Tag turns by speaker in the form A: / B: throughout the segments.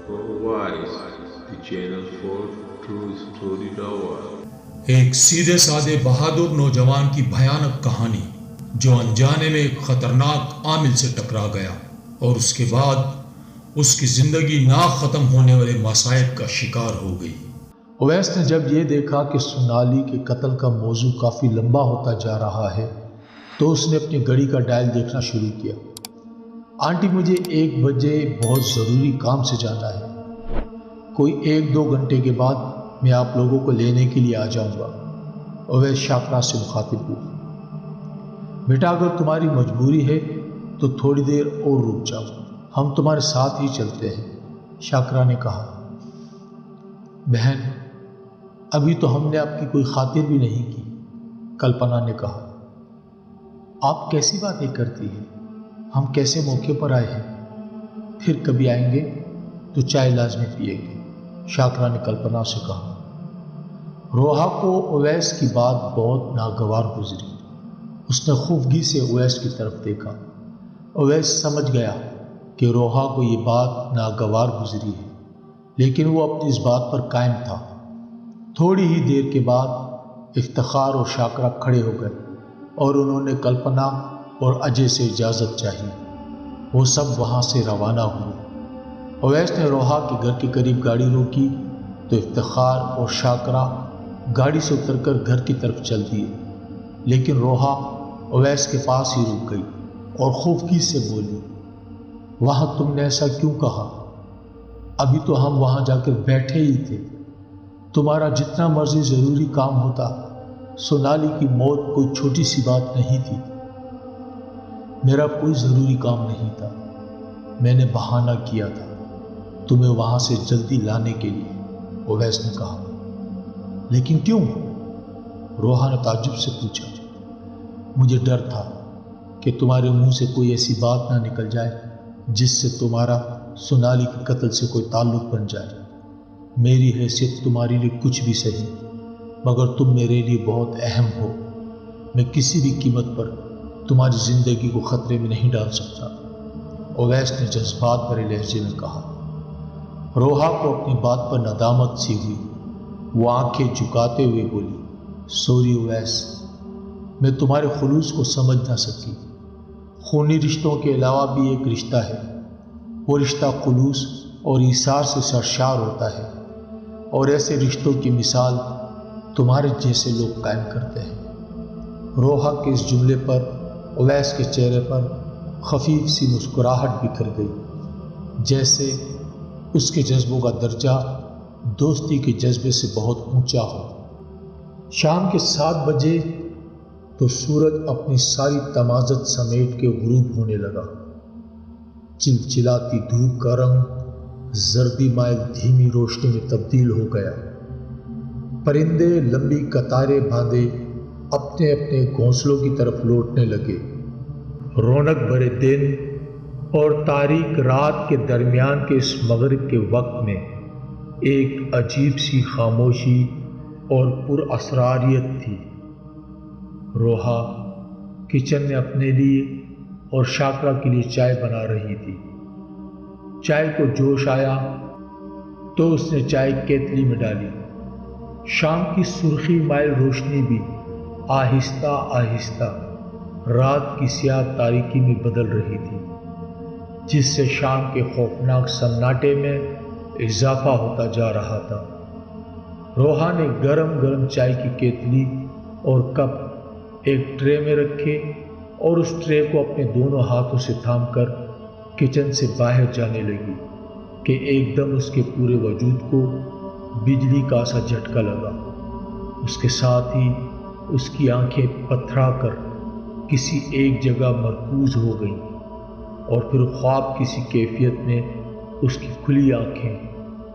A: Wise, the channel for true story lover.
B: ایک سیدھے سادے بہادر نوجوان کی بھیانک کہانی جو انجانے میں ایک خطرناک عامل سے ٹکرا گیا اور اس کے بعد اس کی زندگی نا ختم ہونے والے مصائب کا شکار ہو گئی۔
C: اویس نے جب یہ دیکھا کہ سونالی کے قتل کا موضوع کافی لمبا ہوتا جا رہا ہے تو اس نے اپنی گھڑی کا ڈائل دیکھنا شروع کیا۔ آنٹی مجھے 1 بجے بہت ضروری کام سے جانا ہے، کوئی 1-2 گھنٹے کے بعد میں آپ لوگوں کو لینے کے لیے آ جاؤں گا۔ اویس شاکرا سے مخاطب ہوا، بیٹا اگر تمہاری مجبوری ہے تو تھوڑی دیر اور رک جاؤ، ہم تمہارے ساتھ ہی چلتے ہیں، شاکرا نے کہا۔ بہن ابھی تو ہم نے آپ کی کوئی خاطر بھی نہیں کی، کلپنا نے کہا۔ آپ کیسی باتیں کرتی ہیں، ہم کیسے موقع پر آئے ہیں، پھر کبھی آئیں گے تو چائے لازمی پیئیں گے، شاکرا نے کلپنا سے کہا۔ روحا کو اویس کی بات بہت ناگوار گزری۔ اس نے خفگی سے اویس کی طرف دیکھا۔ اویس سمجھ گیا کہ روحا کو یہ بات ناگوار گزری ہے، لیکن وہ اپنی اس بات پر قائم تھا۔ تھوڑی ہی دیر کے بعد افتخار اور شاکرا کھڑے ہو گئے اور انہوں نے کلپنا اور اجے سے اجازت چاہی۔ وہ سب وہاں سے روانہ ہوئے۔ اویس نے روحا کے گھر کے قریب گاڑی روکی تو افتخار اور شاکرا گاڑی سے اتر کر گھر کی طرف چل دیے، لیکن روحا اویس کے پاس ہی رک گئی اور خفگی سے بولی، وہاں تم نے ایسا کیوں کہا؟ ابھی تو ہم وہاں جا کر بیٹھے ہی تھے، تمہارا جتنا مرضی ضروری کام ہوتا، سونالی کی موت کوئی چھوٹی سی بات نہیں تھی۔ میرا کوئی ضروری کام نہیں تھا، میں نے بہانہ کیا تھا تمہیں وہاں سے جلدی لانے کے لیے، اویس نے کہا۔ لیکن کیوں؟ روحا نے تعجب سے پوچھا۔ مجھے ڈر تھا کہ تمہارے منہ سے کوئی ایسی بات نہ نکل جائے جس سے تمہارا سونالی کے قتل سے کوئی تعلق بن جائے۔ میری حیثیت تمہارے لیے کچھ بھی صحیح، مگر تم میرے لیے بہت اہم ہو، میں کسی بھی قیمت پر تمہاری زندگی کو خطرے میں نہیں ڈال سکتا، اویس نے جذبات بھرے لہجے میں کہا۔ روحا کو اپنی بات پر ندامت سی ہوئی، وہ آنکھیں جھکاتے ہوئے بولی، سوری اویس، میں تمہارے خلوص کو سمجھ نہ سکی۔ خونی رشتوں کے علاوہ بھی ایک رشتہ ہے، وہ رشتہ خلوص اور ایثار سے سرشار ہوتا ہے، اور ایسے رشتوں کی مثال تمہارے جیسے لوگ قائم کرتے ہیں۔ روحا کے اس جملے پر اویس کے چہرے پر خفیف سی مسکراہٹ بکھر گئی، جیسے اس کے جذبوں کا درجہ دوستی کے جذبے سے بہت اونچا ہو۔ شام کے 7 بجے تو سورج اپنی ساری تمازت سمیٹ کے غروب ہونے لگا۔ چلچلاتی دھوپ کا رنگ زردی مائل دھیمی روشنی میں تبدیل ہو گیا۔ پرندے لمبی قطاریں باندھے اپنے اپنے گھونسلوں کی طرف لوٹنے لگے۔ رونق بھرے دن اور تاریک رات کے درمیان کے اس مغرب کے وقت میں ایک عجیب سی خاموشی اور پر اسراریت تھی۔ روحا کچن میں اپنے لیے اور شاکرا کے لیے چائے بنا رہی تھی۔ چائے کو جوش آیا تو اس نے چائے کیتلی میں ڈالی۔ شام کی سرخی مائل روشنی بھی آہستہ آہستہ رات کی سیاہ تاریکی میں بدل رہی تھی، جس سے شام کے خوفناک سناٹے میں اضافہ ہوتا جا رہا تھا۔ روحا نے گرم گرم چائے کی کیتلی اور کپ ایک ٹرے میں رکھے اور اس ٹرے کو اپنے دونوں ہاتھوں سے تھام کر کچن سے باہر جانے لگی کہ ایک دم اس کے پورے وجود کو بجلی کا سا جھٹکا لگا۔ اس کے ساتھ ہی اس کی آنکھیں پتھرا کر کسی ایک جگہ مرکوز ہو گئیں، اور پھر خواب کسی کیفیت میں اس کی کھلی آنکھیں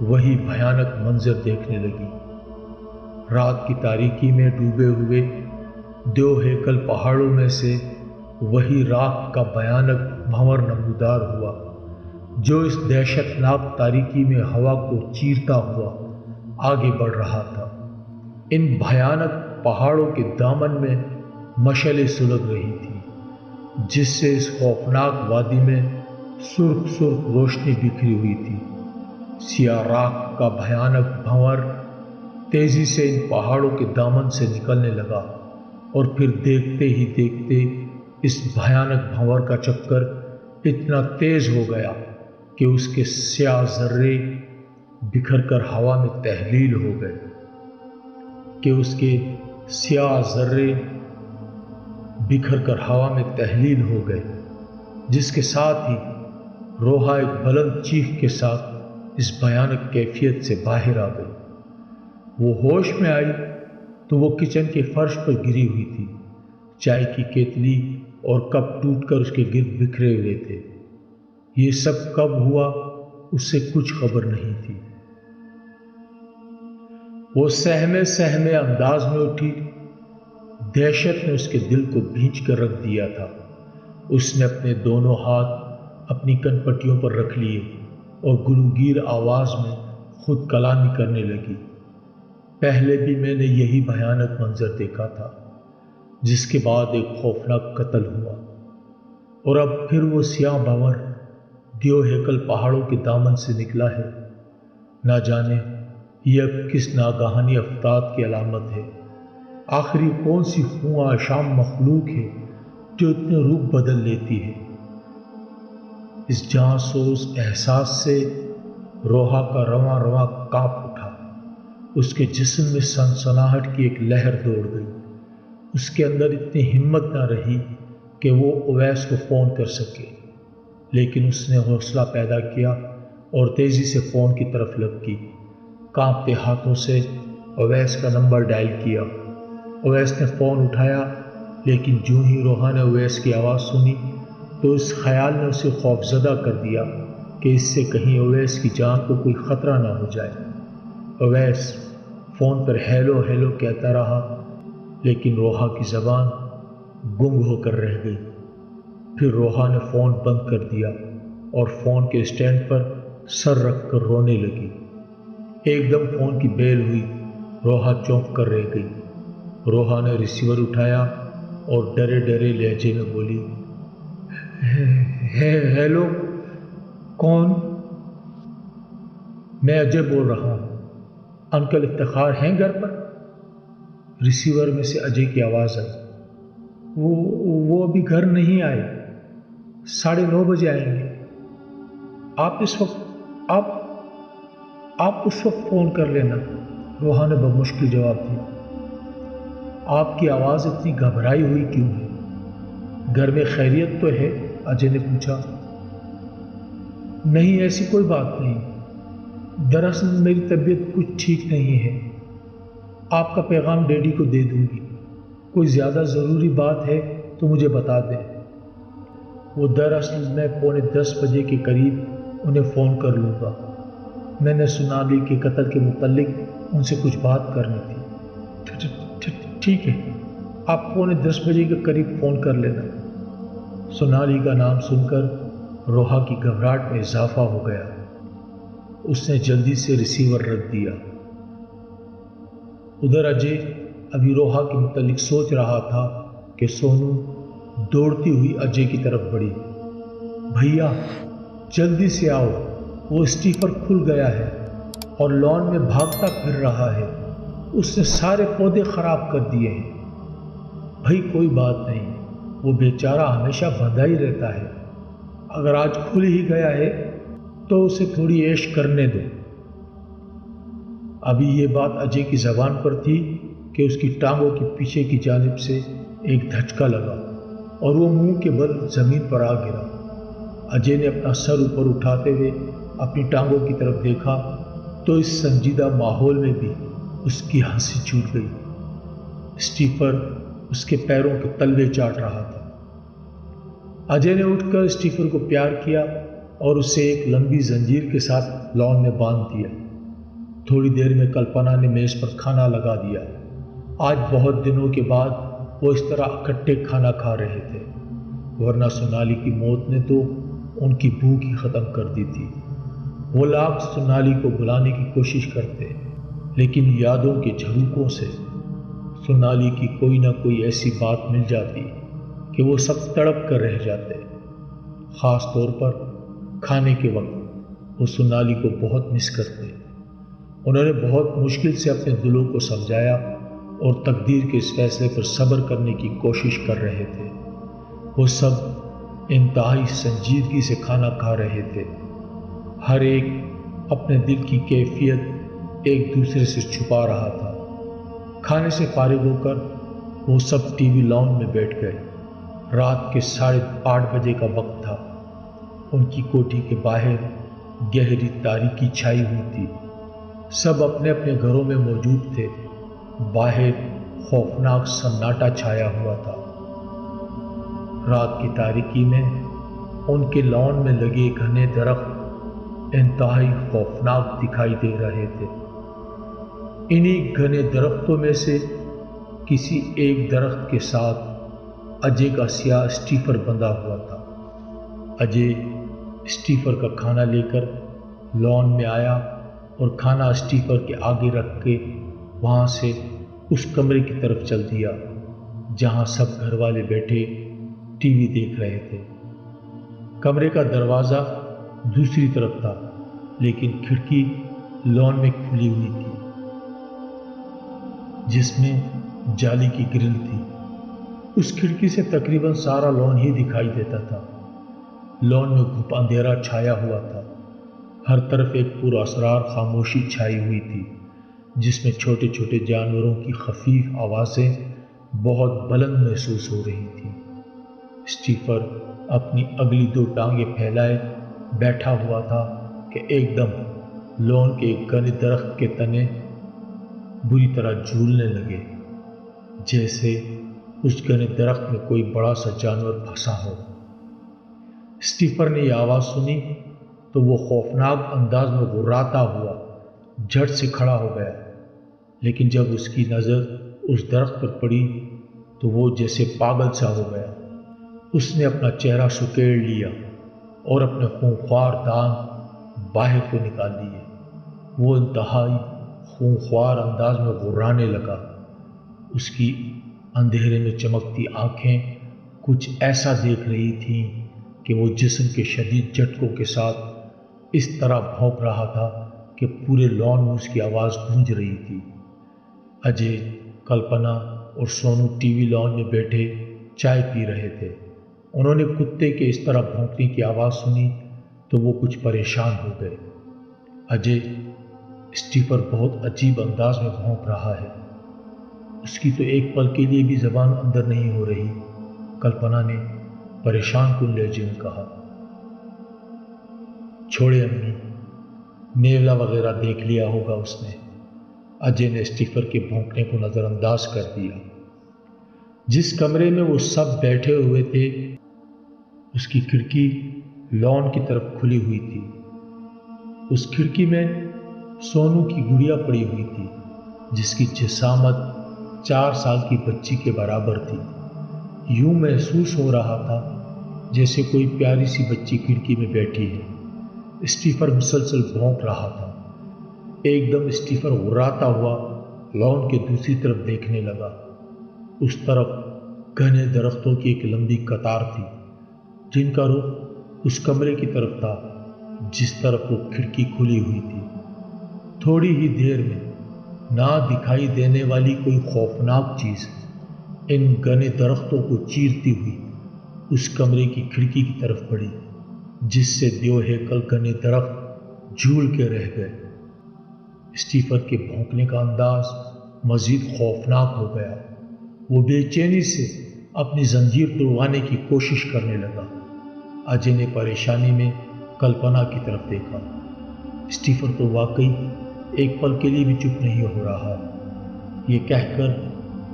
C: وہی بھیانک منظر دیکھنے لگی۔ رات کی تاریکی میں ڈوبے ہوئے دیو ہیکل پہاڑوں میں سے وہی راکھ کا بھیانک بھنور نمودار ہوا، جو اس دہشت ناک تاریکی میں ہوا کو چیرتا ہوا آگے بڑھ رہا تھا۔ ان بھیانک پہاڑوں کے دامن میں مشعلیں سلگ رہی تھی، جس سے اس خوفناک وادی میں سرخ سرخ روشنی بکھری ہوئی تھی۔ سیاہ راکھ کا بھیانک بھنور تیزی سے ان پہاڑوں کے دامن سے نکلنے لگا اور پھر دیکھتے ہی دیکھتے اس بھیانک بھنور کا چکر اتنا تیز ہو گیا کہ اس کے سیاہ ذرے بکھر کر ہوا میں تحلیل ہو گئے جس کے ساتھ ہی روحا ایک بلند چیخ کے ساتھ اس بھیانک کیفیت سے باہر آ گئی۔ وہ ہوش میں آئی تو وہ کچن کے فرش پر گری ہوئی تھی۔ چائے کی کیتلی اور کپ ٹوٹ کر اس کے گرد بکھرے ہوئے تھے۔ یہ سب کب ہوا اس سے کچھ خبر نہیں تھی۔ وہ سہمے انداز میں اٹھی۔ دہشت نے اس کے دل کو بھینچ کر رکھ دیا تھا۔ اس نے اپنے دونوں ہاتھ اپنی کن پٹیوں پر رکھ لیے اور گلوگیر آواز میں خود کلامی کرنے لگی۔ پہلے بھی میں نے یہی بھیانک منظر دیکھا تھا، جس کے بعد ایک خوفناک قتل ہوا، اور اب پھر وہ سیاہ بھنور دیو ہیکل پہاڑوں کے دامن سے نکلا ہے۔ نہ جانے یہ اب کس ناگہانی افتاد کی علامت ہے۔ آخری کون سی خواہ شام مخلوق ہے جو اتنے روپ بدل لیتی ہے؟ اس جاں سوز احساس سے روحا کا رواں رواں کانپ اٹھا۔ اس کے جسم میں سنسناہٹ کی ایک لہر دوڑ گئی۔ اس کے اندر اتنی ہمت نہ رہی کہ وہ اویس کو فون کر سکے، لیکن اس نے حوصلہ پیدا کیا اور تیزی سے فون کی طرف لپکی۔ کانپتے ہاتھوں سے اویس کا نمبر ڈائل کیا۔ اویس نے فون اٹھایا، لیکن جو ہی روحا نے اویس کی آواز سنی تو اس خیال نے اسے خوفزدہ کر دیا کہ اس سے کہیں اویس کی جان کو کوئی خطرہ نہ ہو جائے۔ اویس فون پر ہیلو ہیلو کہتا رہا، لیکن روحا کی زبان گنگ ہو کر رہ گئی۔ پھر روحا نے فون بند کر دیا اور فون کے اسٹینڈ پر سر رکھ کر رونے لگی۔ ایک دم فون کی بیل ہوئی۔ روحا چونک کر رہ گئی۔ روحا نے ریسیور اٹھایا اور ڈرے ڈرے لہجے میں بولی، ہیلو، کون؟ میں اجے بول رہا ہوں۔ انکل افتخار ہیں گھر پر؟ ریسیور میں سے اجے کی آواز آئی۔ وہ ابھی گھر نہیں آئے، 9:30 بجے آئیں گے۔ آپ اس وقت فون کر لینا، روحا نے بمشکل جواب دیا۔ آپ کی آواز اتنی گھبرائی ہوئی کیوں ہے؟ گھر میں خیریت تو ہے؟ اجے نے پوچھا۔ نہیں، ایسی کوئی بات نہیں، دراصل میری طبیعت کچھ ٹھیک نہیں ہے۔ آپ کا پیغام ڈیڈی کو دے دوں گی، کوئی زیادہ ضروری بات ہے تو مجھے بتا دیں۔ وہ دراصل میں 9:45 بجے کے قریب انہیں فون کر لوں گا۔ میں نے سونالی کے قتل کے متعلق ان سے کچھ بات کرنی تھی۔ ٹھیک ہے، آپ 9:45 بجے کے قریب فون کر لینا۔ سونالی کا نام سن کر روحا کی گھبراہٹ میں اضافہ ہو گیا۔ اس نے جلدی سے ریسیور رکھ دیا۔ ادھر اجے ابھی روحا کے متعلق سوچ رہا تھا کہ سونو دوڑتی ہوئی اجے کی طرف بڑھی۔ بھیا جلدی سے آؤ، وہ اسٹیفر کھل گیا ہے اور لان میں بھاگتا پھر رہا ہے، اس نے سارے پودے خراب کر دیے ہیں۔ بھائی کوئی بات نہیں، وہ بیچارہ ہمیشہ بندھا ہی رہتا ہے، اگر آج کھل ہی گیا ہے تو اسے تھوڑی عیش کرنے دو۔ ابھی یہ بات اجے کی زبان پر تھی کہ اس کی ٹانگوں کے پیچھے کی جانب سے ایک دھچکا لگا اور وہ منہ کے بل زمین پر آ گرا۔ اجے نے اپنا سر اوپر اٹھاتے ہوئے اپنی ٹانگوں کی طرف دیکھا تو اس سنجیدہ ماحول میں بھی اس کی ہنسی چھوٹ گئی۔ اسٹیفر اس کے پیروں کے تلوے چاٹ رہا تھا۔ اجے نے اٹھ کر اسٹیفر کو پیار کیا اور اسے ایک لمبی زنجیر کے ساتھ لان میں باندھ دیا۔ تھوڑی دیر میں کلپنا نے میز پر کھانا لگا دیا۔ آج بہت دنوں کے بعد وہ اس طرح اکٹھے کھانا کھا رہے تھے، ورنہ سونالی کی موت نے تو ان کی بھوک ہی ختم کر دی تھی۔ وہ لاکھ سونالی کو بلانے کی کوشش کرتے، لیکن یادوں کے جھروکوں سے سونالی کی کوئی نہ کوئی ایسی بات مل جاتی کہ وہ سب تڑپ کر رہ جاتے، خاص طور پر کھانے کے وقت۔ وہ سونالی کو بہت مس کرتے۔ انہوں نے بہت مشکل سے اپنے دلوں کو سمجھایا اور تقدیر کے اس فیصلے پر صبر کرنے کی کوشش کر رہے تھے۔ وہ سب انتہائی سنجیدگی سے کھانا کھا رہے تھے، ہر ایک اپنے دل کی کیفیت ایک دوسرے سے چھپا رہا تھا۔ کھانے سے فارغ ہو کر وہ سب ٹی وی لاؤنج میں بیٹھ گئے۔ رات کے 8:30 بجے کا وقت تھا۔ ان کی کوٹھی کے باہر گہری تاریکی چھائی ہوئی تھی۔ سب اپنے اپنے گھروں میں موجود تھے۔ باہر خوفناک سناٹا چھایا ہوا تھا۔ رات کی تاریکی میں ان کے لان میں لگے گھنے درخت انتہائی خوفناک دکھائی دے رہے تھے۔ انہی گھنے درختوں میں سے کسی ایک درخت کے ساتھ اجے کا سیاہ اسٹیفر بندھا ہوا تھا۔ اجے اسٹیفر کا کھانا لے کر لان میں آیا اور کھانا اسٹیفر کے آگے رکھ کے وہاں سے اس کمرے کی طرف چل دیا جہاں سب گھر والے بیٹھے ٹی وی دیکھ رہے تھے۔ کمرے کا دروازہ دوسری طرف تھا، لیکن کھڑکی لان میں کھلی ہوئی تھی جس میں جالی کی گرل تھی۔ اس کھڑکی سے تقریباً سارا لان ہی دکھائی دیتا تھا۔ لان میں گھپ اندھیرا چھایا ہوا تھا۔ ہر طرف ایک پراسرار خاموشی چھائی ہوئی تھی جس میں چھوٹے چھوٹے جانوروں کی خفیف آوازیں بہت بلند محسوس ہو رہی تھیں۔ اسٹیفر اپنی اگلی 2 ٹانگیں پھیلائے بیٹھا ہوا تھا کہ ایک دم لان کے ایک گھنے درخت کے تنے بری طرح جھولنے لگے، جیسے اس گھنے درخت میں کوئی بڑا سا جانور پھنسا ہو۔ اسٹیفر نے یہ آواز سنی تو وہ خوفناک انداز میں غراتا ہوا جھٹ سے کھڑا ہو گیا، لیکن جب اس کی نظر اس درخت پر پڑی تو وہ جیسے پاگل سا ہو گیا۔ اس نے اپنا چہرہ سکیڑ لیا اور اپنے خونخوار دانت باہر کو نکال لیے۔ وہ انتہائی خونخوار انداز میں غرانے لگا۔ اس کی اندھیرے میں چمکتی آنکھیں کچھ ایسا دیکھ رہی تھیں کہ وہ جسم کے شدید جھٹکوں کے ساتھ اس طرح بھونک رہا تھا کہ پورے لان میں اس کی آواز گونج رہی تھی۔ اجے، کلپنا اور سونو ٹی وی لان میں بیٹھے چائے پی رہے تھے۔ انہوں نے کتے کے اس طرح بھونکنے کی آواز سنی تو وہ کچھ پریشان ہو گئے۔ اجے، اسٹیفر بہت عجیب انداز میں بھونک رہا ہے، اس کی تو ایک پل کے لیے بھی زبان اندر نہیں ہو رہی، کلپنا نے پریشان کن لہجے میں کہا۔ چھوڑے امی، نیولا وغیرہ دیکھ لیا ہوگا اس نے۔ اجے نے اسٹیفر کے بھونکنے کو نظر انداز کر دیا۔ جس کمرے میں وہ سب بیٹھے ہوئے تھے اس کی کھڑکی لان کی طرف کھلی ہوئی تھی۔ اس کھڑکی میں سونو کی گڑیا پڑی ہوئی تھی جس کی جسامت 4 سال کی بچی کے برابر تھی۔ یوں محسوس ہو رہا تھا جیسے کوئی پیاری سی بچی کھڑکی میں بیٹھی ہے۔ اسٹیفر مسلسل بھونک رہا تھا۔ ایک دم اسٹیفر غراتا ہوا لان کے دوسری طرف دیکھنے لگا۔ اس طرف گھنے درختوں کی ایک لمبی قطار تھی جن کا رخ اس کمرے کی طرف تھا جس طرف وہ کھڑکی کھلی ہوئی تھی۔ تھوڑی ہی دیر میں نہ دکھائی دینے والی کوئی خوفناک چیز ان گھنے درختوں کو چیرتی ہوئی اس کمرے کی کھڑکی کی طرف بڑھی، جس سے دیو ہیکل گھنے درخت جھول کے رہ گئے۔ اسٹیفر کے بھونکنے کا انداز مزید خوفناک ہو گیا۔ وہ بے چینی سے اپنی زنجیر توڑوانے کی کوشش کرنے لگا۔ اجے نے پریشانی میں کلپنا کی طرف دیکھا۔ اسٹیفر تو واقعی ایک پل کے لیے بھی چپ نہیں ہو رہا۔ یہ کہہ کر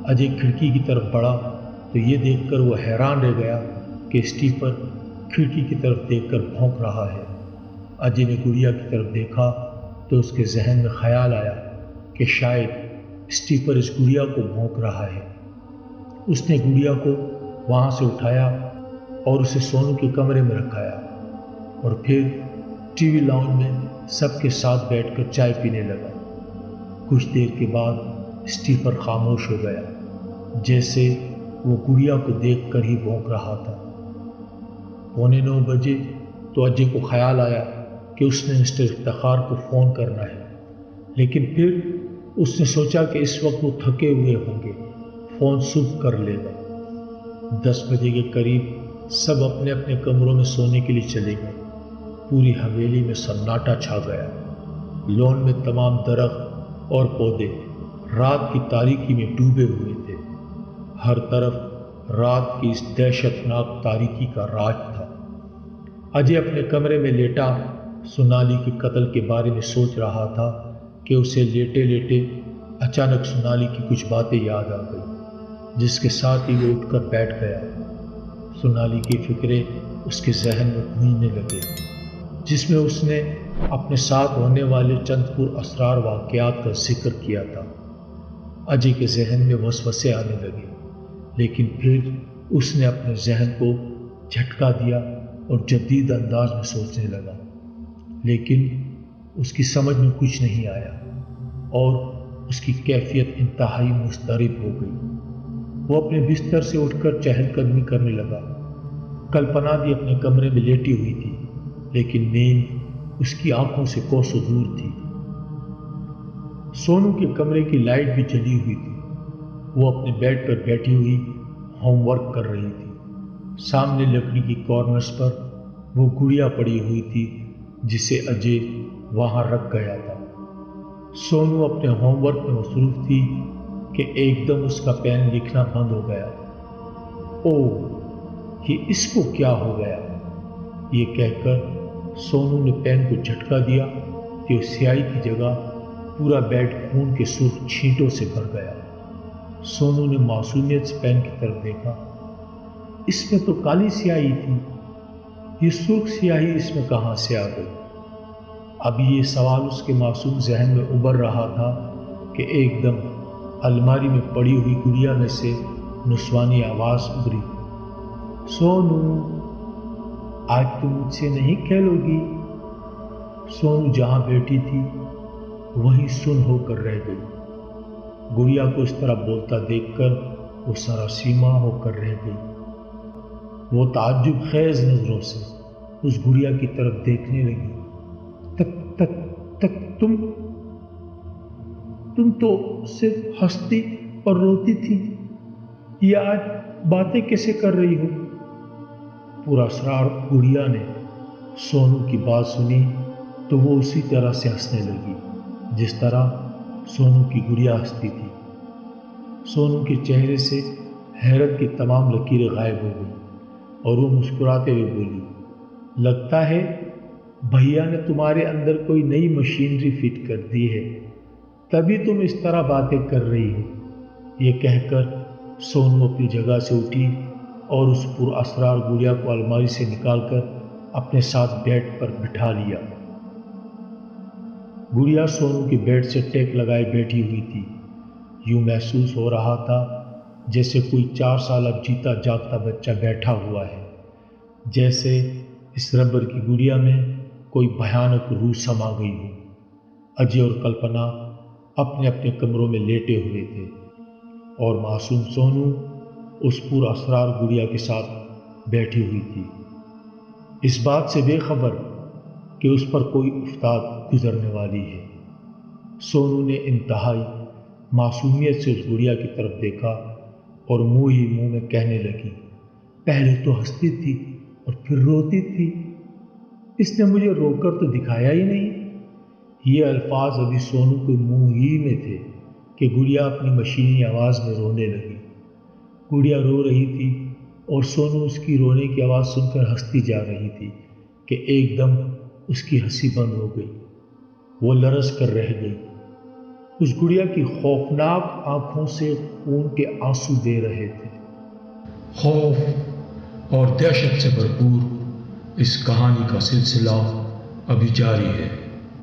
C: اجے کھڑکی کی طرف بڑھا تو یہ دیکھ کر وہ حیران رہ گیا کہ اسٹیفر کھڑکی کی طرف دیکھ کر بھونک رہا ہے۔ اجے نے گڑیا کی طرف دیکھا تو اس کے ذہن میں خیال آیا کہ شاید اسٹیفر اس گڑیا کو بھونک رہا ہے۔ اس نے گڑیا کو وہاں سے اٹھایا اور اسے سونو کے کمرے میں رکھایا اور پھر ٹی وی لاؤنج میں سب کے ساتھ بیٹھ کر چائے پینے لگا۔ کچھ دیر کے بعد اسٹیفر خاموش ہو گیا، جیسے وہ گڑیا کو دیکھ کر ہی بھونک رہا تھا۔ 8:45 بجے تو اجے کو خیال آیا کہ اس نے مسٹر افتخار کو فون کرنا ہے، لیکن پھر اس نے سوچا کہ اس وقت وہ تھکے ہوئے ہوں گے، فون صبح کر لے گا۔ 10 بجے کے قریب سب اپنے اپنے کمروں میں سونے کے لیے چلے گئے۔ پوری حویلی میں سناٹا چھا گیا۔ لون میں تمام درخت اور پودے رات کی تاریکی میں ڈوبے ہوئے تھے۔ ہر طرف رات کی اس دہشت ناک تاریکی کا راج تھا۔ اجے اپنے کمرے میں لیٹا سونالی کے قتل کے بارے میں سوچ رہا تھا کہ اسے لیٹے لیٹے اچانک سونالی کی کچھ باتیں یاد آ گئی، جس کے ساتھ ہی وہ اٹھ کر بیٹھ گیا۔ سونالی کی فکریں اس کے ذہن میں گونجنے لگے، جس میں اس نے اپنے ساتھ ہونے والے چند پر اسرار واقعات کا ذکر کیا تھا۔ اجے کے ذہن میں وسوسے آنے لگے، لیکن پھر اس نے اپنے ذہن کو جھٹکا دیا اور جدید انداز میں سوچنے لگا، لیکن اس کی سمجھ میں کچھ نہیں آیا اور اس کی کیفیت انتہائی مضطرب ہو گئی۔ وہ اپنے بستر سے اٹھ کر چہل قدمی کرنے لگا۔ کلپنا بھی اپنے کمرے میں لیٹی ہوئی تھی، لیکن نیند اس کی آنکھوں سے کوسوں دور تھی۔ سونو کے کمرے کی لائٹ بھی جلی ہوئی تھی۔ وہ اپنے بیڈ پر بیٹھی ہوئی ہوم ورک کر رہی تھی۔ سامنے لکڑی کی کارنرز پر وہ گڑیا پڑی ہوئی تھی جسے اجے وہاں رکھ گیا تھا۔ سونو اپنے ہوم ورک میں مصروف تھی کہ ایک دم اس کا پین لکھنا بند ہو گیا۔ اوہ، یہ اس کو کیا ہو گیا؟ یہ کہہ کر سونو نے پین کو جھٹکا دیا کہ سیاہی کی جگہ پورا بیڈ خون کے سرخ چھینٹوں سے بھر گیا۔ سونو نے معصومیت سے پین کی طرف دیکھا۔ اس میں تو کالی سیاہی تھی، یہ سرخ سیاہی اس میں کہاں سے آ گئی؟ ابھی یہ سوال اس کے معصوم ذہن میں ابھر رہا تھا کہ ایک دم الماری میں پڑی ہوئی گڑیا میں سے نسوانی آواز ابھری، سونو، آج تم مجھ سے نہیں کھیلو گی؟ سونو جہاں بیٹھی تھی وہیں سن ہو کر رہ گئی۔ گڑیا کو اس طرح بولتا دیکھ کر وہ سراسیمہ ہو کر رہ گئی۔ وہ تعجب خیز نظروں سے اس گڑیا کی طرف دیکھنے لگی۔ تک تم تو صرف ہنستی اور روتی تھی، یہ آج باتیں کیسے کر رہی ہو؟ پورا اسرار گڑیا نے سونو کی بات سنی تو وہ اسی طرح سے ہنسنے لگی جس طرح سونو کی گڑیا ہنستی تھی۔ سونو کے چہرے سے حیرت کی تمام لکیریں غائب ہو گئی اور وہ مسکراتے ہوئے بولی، لگتا ہے بھیا نے تمہارے اندر کوئی نئی مشینری فٹ کر دی ہے، تبھی تم اس طرح باتیں کر رہی ہو۔ یہ کہہ کر سونو اپنی جگہ سے اٹھی اور اس پر اسرار گڑیا کو الماری سے نکال کر اپنے ساتھ بیڈ پر بٹھا لیا۔ گڑیا سونو کے بیڈ سے ٹیک لگائے بیٹھی ہوئی تھی۔ یوں محسوس ہو رہا تھا جیسے کوئی 4 سال اب جیتا جاگتا بچہ بیٹھا ہوا ہے، جیسے اس ربر کی گڑیا میں کوئی بھیانک روح سما گئی ہو۔ اجے اور کلپنا اپنے اپنے کمروں میں لیٹے ہوئے تھے اور معصوم سونو اس پر اسرار گڑیا کے ساتھ بیٹھی ہوئی تھی، اس بات سے بے خبر کہ اس پر کوئی افتاد گزرنے والی ہے۔ سونو نے انتہائی معصومیت سے اس گڑیا کی طرف دیکھا اور منہ ہی منہ میں کہنے لگی، پہلے تو ہنستی تھی اور پھر روتی تھی، اس نے مجھے رو کر تو دکھایا ہی نہیں۔ یہ الفاظ ابھی سونو کے منہ ہی میں تھے کہ گڑیا اپنی مشینی آواز میں رونے لگی۔ گڑیا رو رہی تھی اور سونو اس کی رونے کی آواز سن کر ہنستی جا رہی تھی کہ ایک دم اس کی ہنسی بند ہو گئی۔ وہ لرز کر رہ گئی۔ اس گڑیا کی خوفناک آنکھوں سے خون کے آنسو دے رہے تھے۔
B: خوف اور دہشت سے بھرپور اس کہانی کا سلسلہ ابھی جاری ہے۔